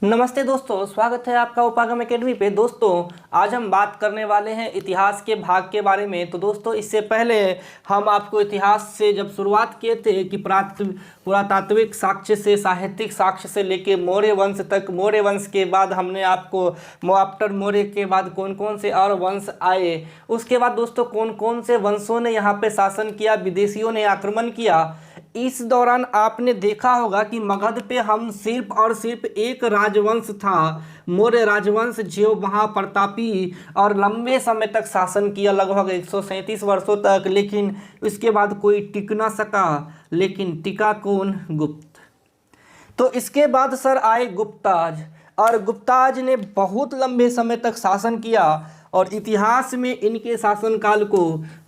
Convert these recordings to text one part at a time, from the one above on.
नमस्ते दोस्तों, स्वागत है आपका उपागम एकेडमी पे। दोस्तों आज हम बात करने वाले हैं इतिहास के भाग के बारे में। तो दोस्तों इससे पहले हम आपको इतिहास से जब शुरुआत किए थे कि पुरातात्विक साक्ष्य से, साहित्यिक साक्ष्य से लेके मौर्य वंश तक, मौर्य वंश के बाद हमने आपको आफ्टर मौर्य के बाद कौन कौन से और वंश आए, उसके बाद दोस्तों कौन कौन से वंशों ने यहाँ पे शासन किया, विदेशियों ने आक्रमण किया। इस दौरान आपने देखा होगा कि मगध पे हम सिर्फ और सिर्फ एक राजवंश था, मौर्य राजवंश, जो महाप्रतापी और लंबे समय तक शासन किया, लगभग 137 वर्षों तक। लेकिन इसके बाद कोई टिक ना सका। लेकिन टिका कौन? गुप्त। तो इसके बाद सर आए गुप्ताज, और गुप्ताज ने बहुत लंबे समय तक शासन किया और इतिहास में इनके शासनकाल को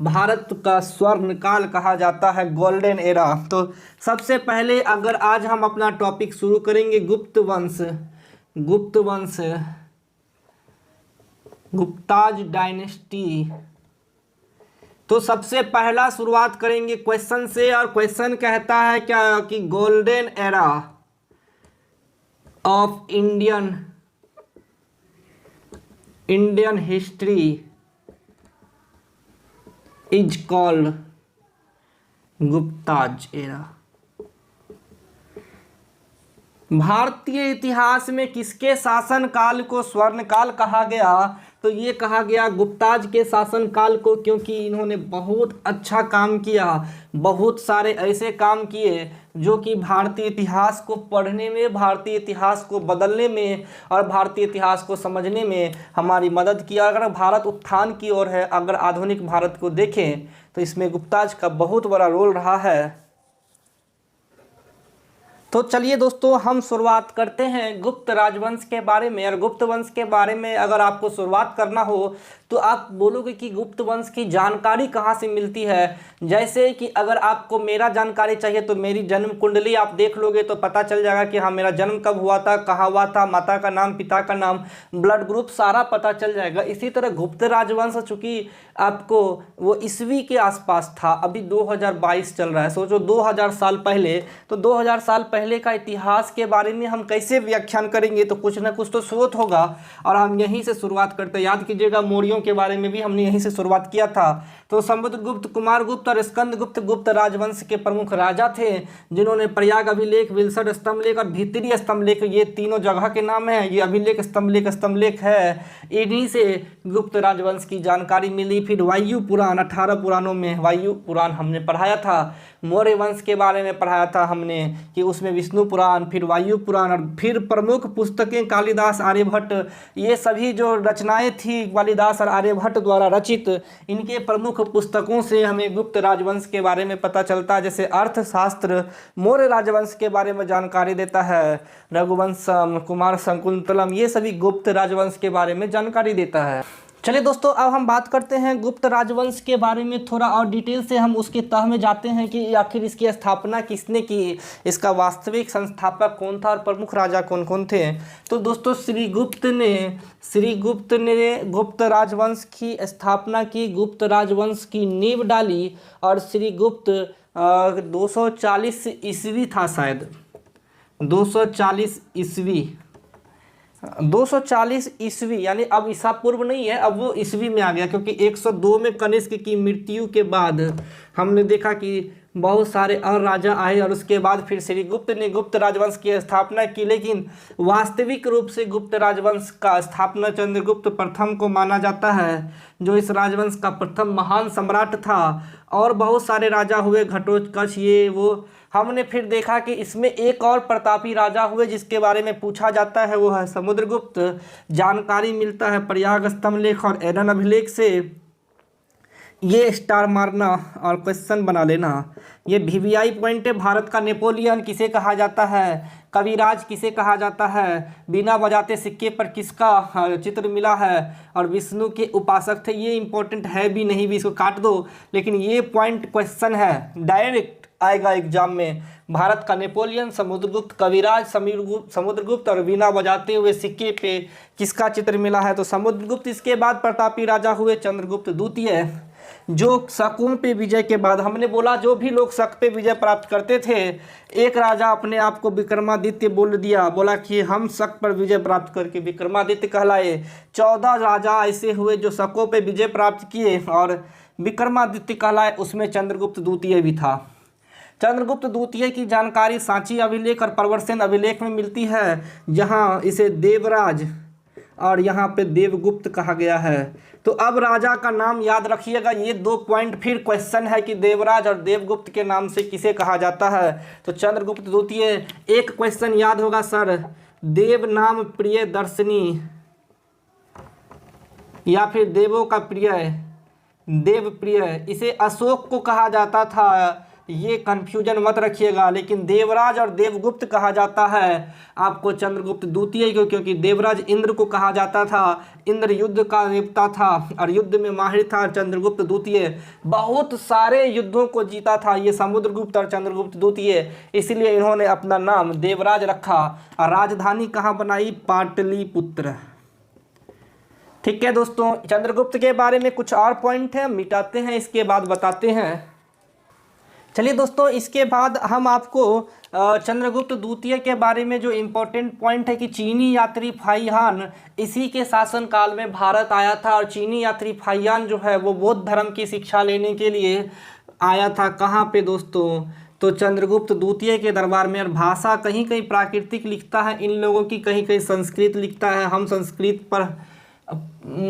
भारत का स्वर्ण काल कहा जाता है, गोल्डन एरा। तो सबसे पहले अगर आज हम अपना टॉपिक शुरू करेंगे गुप्त वंश, गुप्ताज डायनेस्टी। तो सबसे पहला शुरुआत करेंगे क्वेश्चन से, और क्वेश्चन कहता है क्या कि golden era of Indian history is called Gupta's era. भारतीय इतिहास में किसके शासन काल को स्वर्ण काल कहा गया? तो ये कहा गया गुप्ताज के शासन काल को, क्योंकि इन्होंने बहुत अच्छा काम किया, बहुत सारे ऐसे काम किए जो कि भारतीय इतिहास को पढ़ने में, भारतीय इतिहास को बदलने में और भारतीय इतिहास को समझने में हमारी मदद किया। अगर भारत उत्थान की ओर है, अगर आधुनिक भारत को देखें तो इसमें गुप्ताज का बहुत बड़ा रोल रहा है। तो चलिए दोस्तों हम शुरुआत करते हैं गुप्त राजवंश के बारे में। और गुप्त वंश के बारे में अगर आपको शुरुआत करना हो तो आप बोलोगे कि गुप्त वंश की जानकारी कहाँ से मिलती है। जैसे कि अगर आपको मेरा जानकारी चाहिए तो मेरी जन्म कुंडली आप देख लोगे तो पता चल जाएगा कि हाँ मेरा जन्म कब हुआ था, कहाँ हुआ था, माता का नाम, पिता का नाम, ब्लड ग्रुप सारा पता चल जाएगा। इसी तरह गुप्त राजवंश चूँकि आपको वो ईस्वी के आसपास था, अभी 2022 चल रहा है, सोचो 2000 साल पहले। तो 2000 साल पहले का इतिहास के बारे में हम कैसे व्याख्यान करेंगे? तो कुछ ना कुछ तो स्रोत होगा, और हम यहीं से शुरुआत करते हैं। याद कीजिएगा मौर्यों के बारे में भी हमने यहीं से शुरुआत किया था। तो समुद्रगुप्त, कुमारगुप्त और स्कंदगुप्त गुप्त राजवंश के प्रमुख राजा थे, जिन्होंने प्रयाग अभिलेख, विलसड स्तंभलेख और भीतरी स्तंभलेख, ये तीनों जगह के नाम हैं। ये अभिलेख स्तंभलेख है, इन्हीं से गुप्त राजवंश की जानकारी मिली। फिर वायु पुराण, 18 पुराणों में वायु पुराण हमने पढ़ाया था। मौर्य वंश के बारे में पढ़ाया था हमने कि उसमें विष्णु पुराण, फिर वायु पुराण, और फिर प्रमुख पुस्तकें कालिदास, आर्यभट्ट, ये सभी जो रचनाएं थी कालिदास और आर्यभट्ट द्वारा रचित, इनके प्रमुख पुस्तकों से हमें गुप्त राजवंश के बारे में पता चलता है। जैसे अर्थशास्त्र मौर्य राजवंश के बारे में जानकारी देता है, रघुवंशम, कुमार शकुंतलम, ये सभी गुप्त राजवंश के बारे में जानकारी देता है। चलिए दोस्तों अब हम बात करते हैं गुप्त राजवंश के बारे में, थोड़ा और डिटेल से हम उसके तह में जाते हैं कि आखिर इसकी स्थापना किसने की, इसका वास्तविक संस्थापक कौन था और प्रमुख राजा कौन कौन थे। तो दोस्तों श्री गुप्त ने गुप्त राजवंश की स्थापना की, गुप्त राजवंश की नींव डाली। और श्री गुप्त 240 ईस्वी था, शायद 240 ईस्वी, यानी अब ईसा पूर्व नहीं है, अब वो ईस्वी में आ गया, क्योंकि 102 में कनिष्क की मृत्यु के बाद हमने देखा कि बहुत सारे और राजा आए, और उसके बाद फिर श्री गुप्त ने गुप्त राजवंश की स्थापना की। लेकिन वास्तविक रूप से गुप्त राजवंश का स्थापना चंद्रगुप्त प्रथम को माना जाता है, जो इस राजवंश का प्रथम महान सम्राट था। और बहुत सारे राजा हुए, घटोत्कच, ये वो। हमने फिर देखा कि इसमें एक और प्रतापी राजा हुए जिसके बारे में पूछा जाता है, वो है समुद्रगुप्त। जानकारी मिलता है प्रयाग स्तंभलेख और एडन अभिलेख से। ये स्टार मारना और क्वेश्चन बना लेना, ये वीवीआई पॉइंट है। भारत का नेपोलियन किसे कहा जाता है? कविराज किसे कहा जाता है? बिना बजाते सिक्के पर किसका चित्र मिला है? और विष्णु के उपासक थे। ये इंपॉर्टेंट है भी नहीं भी, इसको काट दो, लेकिन ये पॉइंट क्वेश्चन है, डायरेक्ट आएगा एग्जाम में। भारत का नेपोलियन, समुद्रगुप्त, कविराज, समुद्रगुप्त और बिना बजाते हुए सिक्के पे किसका चित्र मिला है? तो समुद्रगुप्त। इसके बाद प्रतापी राजा हुए चंद्रगुप्त द्वितीय। जो शकों पे विजय के बाद, हमने बोला जो भी लोग शक पे विजय प्राप्त करते थे, एक राजा अपने आप को विक्रमादित्य बोल दिया, बोला कि हम शक पर विजय प्राप्त करके विक्रमादित्य कहलाए। 14 राजा ऐसे हुए जो शकों पे विजय प्राप्त किए और विक्रमादित्य कहलाए। उसमें चंद्रगुप्त द्वितीय भी था। चंद्रगुप्त द्वितीय की जानकारी सांची अभिलेख और प्रवरसेन अभिलेख में मिलती है, जहां इसे देवराज और यहाँ पे देवगुप्त कहा गया है। तो अब राजा का नाम याद रखिएगा, ये 2 पॉइंट फिर क्वेश्चन है कि देवराज और देवगुप्त के नाम से किसे कहा जाता है। तो चंद्रगुप्त द्वितीय, एक क्वेश्चन याद होगा सर, देव नाम प्रिय दर्शनी या फिर देवों का प्रिय, देव प्रिय, इसे अशोक को कहा जाता था, ये कंफ्यूजन मत रखिएगा। लेकिन देवराज और देवगुप्त कहा जाता है आपको चंद्रगुप्त द्वितीय को, क्योंकि देवराज इंद्र को कहा जाता था, इंद्र युद्ध का देवता था और युद्ध में माहिर था। चंद्रगुप्त द्वितीय बहुत सारे युद्धों को जीता था, ये समुद्रगुप्त और चंद्रगुप्त द्वितीय, इसलिए इन्होंने अपना नाम देवराज रखा। और राजधानी कहाँ बनाई? पाटलिपुत्र। ठीक है दोस्तों, चंद्रगुप्त के बारे में कुछ और पॉइंट है, मिटाते हैं, इसके बाद बताते हैं। चलिए दोस्तों, इसके बाद हम आपको चंद्रगुप्त द्वितीय के बारे में जो इम्पोर्टेंट पॉइंट है कि चीनी यात्री फाहियान इसी के शासनकाल में भारत आया था। और चीनी यात्री फाहियान जो है वो बौद्ध धर्म की शिक्षा लेने के लिए आया था। कहाँ पे दोस्तों? तो चंद्रगुप्त द्वितीय के दरबार में। और भाषा कहीं कहीं प्राकृतिक लिखता है इन लोगों की, कहीं कहीं संस्कृत लिखता है। हम संस्कृत पर,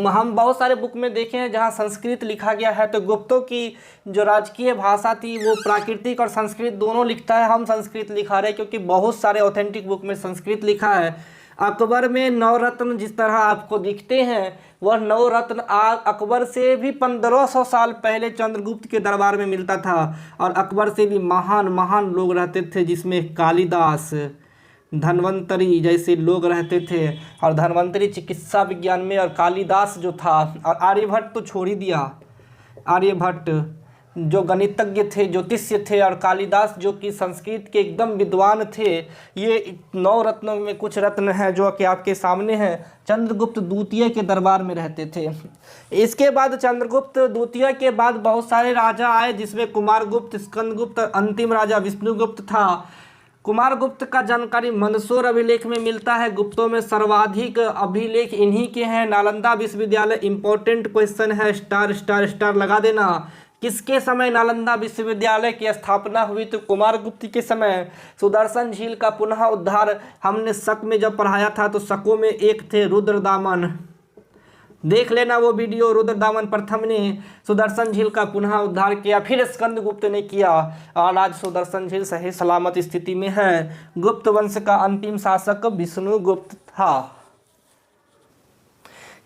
हम बहुत सारे बुक में देखे हैं जहाँ संस्कृत लिखा गया है। तो गुप्तों की जो राजकीय भाषा थी वो प्राकृतिक और संस्कृत दोनों लिखता है। हम संस्कृत लिखा रहे हैं क्योंकि बहुत सारे ऑथेंटिक बुक में संस्कृत लिखा है। अकबर में नवरत्न जिस तरह आपको दिखते हैं, वह नवरत्न अकबर से भी 1500 साल पहले चंद्रगुप्त के दरबार में मिलता था। और अकबर से भी महान महान लोग रहते थे, जिसमें कालिदास, धन्वंतरी जैसे लोग रहते थे। और धन्वंतरी चिकित्सा विज्ञान में, और कालिदास जो था, और आर्यभट्ट तो छोड़ ही दिया, आर्यभट्ट जो गणितज्ञ थे, ज्योतिष्य थे, और कालिदास जो कि संस्कृत के एकदम विद्वान थे। ये 9 रत्नों में कुछ रत्न हैं जो कि आपके सामने हैं, चंद्रगुप्त द्वितीय के दरबार में रहते थे। इसके बाद चंद्रगुप्त द्वितीय के बाद बहुत सारे राजा आए, जिसमें कुमारगुप्त, स्कंदगुप्त, अंतिम राजा विष्णुगुप्त था। कुमारगुप्त का जानकारी मंदसौर अभिलेख में मिलता है। गुप्तों में सर्वाधिक अभिलेख इन्हीं के हैं। नालंदा विश्वविद्यालय, इंपॉर्टेंट क्वेश्चन है, स्टार स्टार स्टार लगा देना। किसके समय नालंदा विश्वविद्यालय की स्थापना हुई? तो कुमारगुप्त के समय। सुदर्शन झील का पुनः उद्धार हमने शक में जब पढ़ाया था, तो शकों में एक थे रुद्रदामन, देख लेना वो वीडियो। रुद्रदामन प्रथम ने सुदर्शन झील का पुनः उद्धार किया, फिर स्कंदगुप्त ने किया, और आज सुदर्शन झील सही सलामत स्थिति में है। गुप्त वंश का अंतिम शासक विष्णुगुप्त था।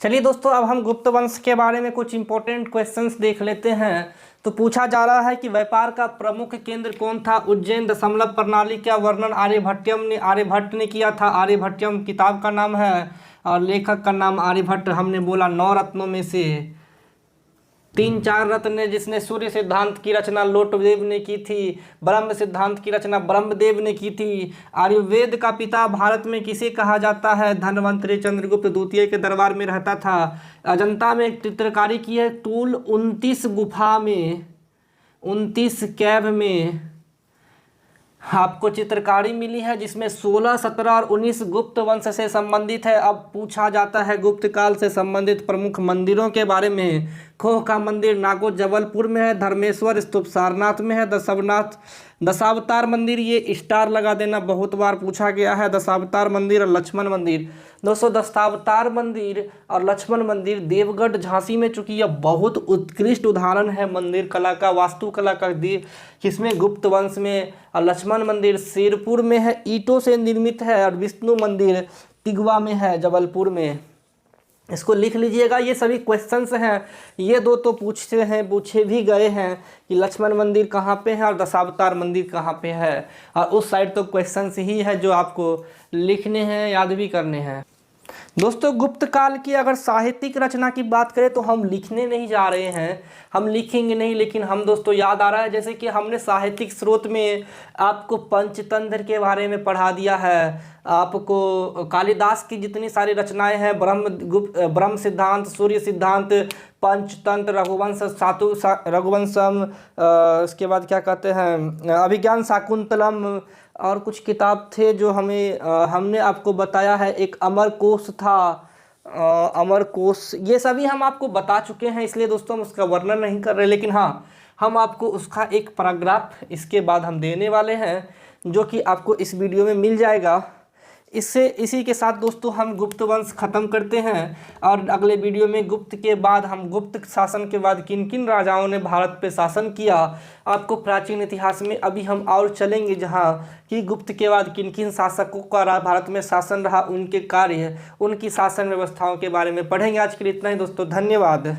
चलिए दोस्तों, अब हम गुप्त वंश के बारे में कुछ इंपॉर्टेंट क्वेश्चंस देख लेते हैं। तो पूछा जा रहा है कि व्यापार का प्रमुख केंद्र कौन था? उज्जैन। दशमलव प्रणाली का वर्णन आर्यभट्ट ने किया था। आर्यभट्टयम किताब का नाम है और लेखक का नाम आर्यभट्ट। हमने बोला 9 रत्नों में से 3-4 रत्न है, जिसने सूर्य सिद्धांत की रचना लोटदेव ने की थी, ब्रह्म सिद्धांत की रचना ब्रह्मदेव ने की थी। आयुर्वेद का पिता भारत में किसे कहा जाता है? धन्वंतरी चंद्रगुप्त द्वितीय के दरबार में रहता था। अजंता में चित्रकारी की है टूल 29 गुफा में, 29 कैव में आपको चित्रकारी मिली है, जिसमें 16, 17 और 19 गुप्त वंश से संबंधित है। अब पूछा जाता है गुप्त काल से संबंधित प्रमुख मंदिरों के बारे में। खोह का मंदिर नागौर जबलपुर में है। धर्मेश्वर स्तूप सारनाथ में है। दशावतार मंदिर, ये स्टार लगा देना, बहुत बार पूछा गया है। दशावतार मंदिर और लक्ष्मण मंदिर। दोस्तों, दशावतार मंदिर और लक्ष्मण मंदिर देवगढ़ झांसी में, चूंकि यह बहुत उत्कृष्ट उदाहरण है मंदिर कला का, वास्तुकला का, जिसमें गुप्त वंश में। और लक्ष्मण मंदिर सिरपुर में है, ईंटों से निर्मित है। और विष्णु मंदिर तिगवा में है, जबलपुर में। इसको लिख लीजिएगा, ये सभी क्वेश्चंस हैं। ये 2 तो पूछे भी गए हैं कि लक्ष्मण मंदिर कहाँ पे है और दशावतार मंदिर कहाँ पे है। और उस साइड तो क्वेश्चंस ही है जो आपको लिखने हैं, याद भी करने हैं। दोस्तों गुप्त काल की अगर साहित्यिक रचना की बात करें तो हम लिखने नहीं जा रहे हैं, हम लिखेंगे नहीं, लेकिन हम दोस्तों याद आ रहा है जैसे कि हमने साहित्यिक स्रोत में आपको पंचतंत्र के बारे में पढ़ा दिया है, आपको कालिदास की जितनी सारी रचनाएं हैं, ब्रह्म सिद्धांत, सूर्य सिद्धांत, पंचतंत्र, रघुवंश, रघुवंशम, इसके बाद क्या कहते हैं अभिज्ञान शाकुंतलम, और कुछ किताब थे जो हमने आपको बताया है, एक अमरकोश था, अमरकोश, ये सभी हम आपको बता चुके हैं, इसलिए दोस्तों हम उसका वर्णन नहीं कर रहे। लेकिन हाँ, हम आपको उसका एक पैराग्राफ इसके बाद हम देने वाले हैं जो कि आपको इस वीडियो में मिल जाएगा। इसी के साथ दोस्तों हम गुप्त वंश ख़त्म करते हैं, और अगले वीडियो में गुप्त के बाद हम गुप्त शासन के बाद किन किन राजाओं ने भारत पे शासन किया, आपको प्राचीन इतिहास में अभी हम और चलेंगे जहां कि गुप्त के बाद किन किन शासकों का भारत में शासन रहा, उनके कार्य, उनकी शासन व्यवस्थाओं के बारे में पढ़ेंगे। आज के लिए इतना ही दोस्तों, धन्यवाद।